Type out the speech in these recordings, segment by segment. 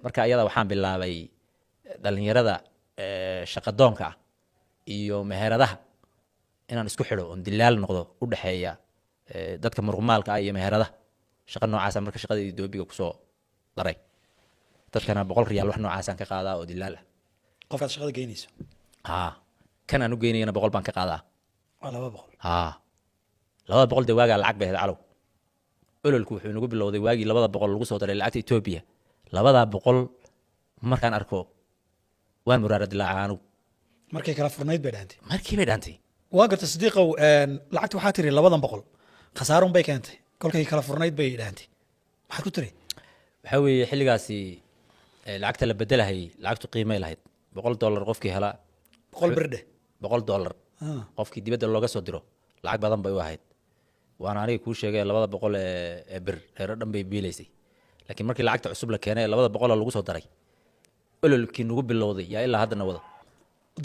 marka ayada waxaan bilaabay dhalinyarada shaqadoonka ah iyo meheradaha inaan isku xidho oon dilaal noqdo u dhexeeya dadka muruqmaalka ah iyo meheradaha shaqa noocaasa marka shaqadii doobiga kusoo daray dadkana 100 riyaal wax noocaasaan ka qaadaa oo dilaal ah qofkaad shaqada geynayso haa kan aan u geynayana 100 baan ka qaadaa waa 200 haa 200 de waagaa lacag bay ahayd calow ololku wuxuu nagu bilowday waagii 200 lagu soo daray lacagta Ethiopia 200 markaan arko waan muraara dilaaca anigu markay kala furnayd bay dhaantay markii bay dhaantay waa garta Sadiiqow lacagta waxaa tiri 200 khasaarun bay keentay kolkay kala furnayd bay dhaantay maxaad ku tiri waxa weeye xilligaasi lacagta la bedelahay lacagtu qiimay lahayd $100 qofkii hela 100 birde $100 qofkii dibadda looga soo diro lacag badan bay u ahayd waana aniga kuu sheegay 200 ee bir reero dhan bay biilaysay laakiin markii lacagta cusub la keenay 200 lagu soo daray ololkii nagu bilowday yaa ilaa haddana wada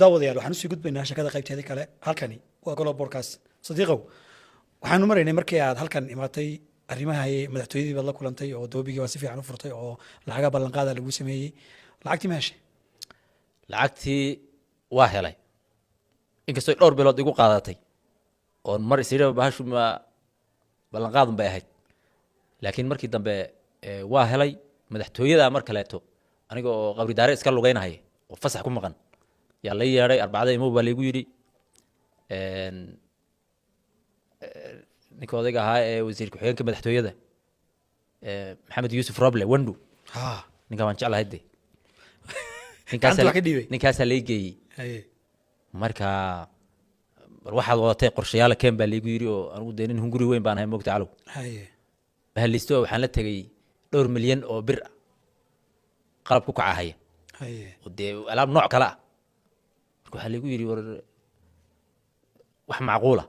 daawadayaal waxaan usii gudbaynaa shakada qaybteeda kale halkani waa golo podcast Sadiiqow waxaanu maraynay markii aad halkan imaatay arrimaha madaxtooyadii baad la kulantay oo doobigii waa si fiican u furtay oo lacaga ballanqaada lagu sameeyey lacagtii ma heshay lacagtii waa helay inkastoo dhowr bilood igu qaadatay oon mar isira bahashu ma ballanqaadun bay ahayd laakiin markii dambe waa helay madaxtooyada mar kaleeto aniga oo qabri daare iska lugeynaya oo fasax ku maqan yaa la yeeray arbacada imo baa laygu yidhi ninka odayga ahaa ee wasiir ku-xigeenka madaxtooyada maxamed yuusuf roble wandu ninka waan jeclahay de ninkaasaa lay geeyey marka bal waxaad wadatay qorshayaala keen baa laygu yidhi oo anigu dee nin hunguri weyn baan ahay moogta calow bahalisto waxaan la tegey 2 milyan oo bir ah qalab ku kacahaya oo dee alaab nooc kale ah marka waxaa laygu yidhi war wax macquula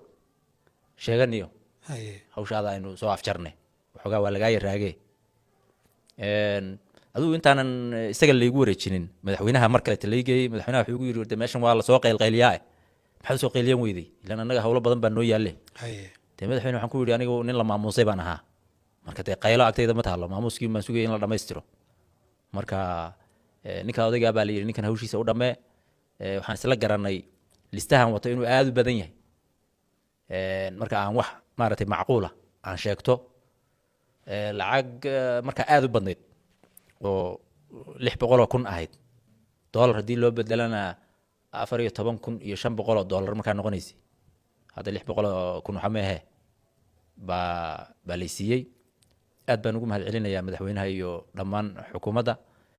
sheeganiyo hawshaada aynu soo afjarnay waxoogaa waa lagaa yaraagee adigu intaanan isaga laygu wareejinin madaxweynaha mar kale talaygay madaxweynaha wuxuu igu yiri warda meeshan waa la soo qaylqayliyaa maxaa soo qayliyan weyday ilaan anaga hawlo badan baa noo yaalle de madaxweyne waxaan ku yiri anigu nin la maamuusay baan ahaa marka de qaylo agtayda ma taalo maamuuskii baan sugayay in la dhameystiro marka ninka odayga baa la yiri ninkan hawshiisa u dhamee waxaan isla garanay listahan wato inuu aad u badan yahay marka aan wax maaragtay macquula aan sheegto lacag marka aad u badnayd oo 600,000 ahayd dollar haddii loo bedelana 14,500 dollar markaa noqonaysay hadda 600,000 waxa meehe baa laysiiyey aad baan ugu mahad celinayaa madaxweynaha iyo dhammaan xukuumadda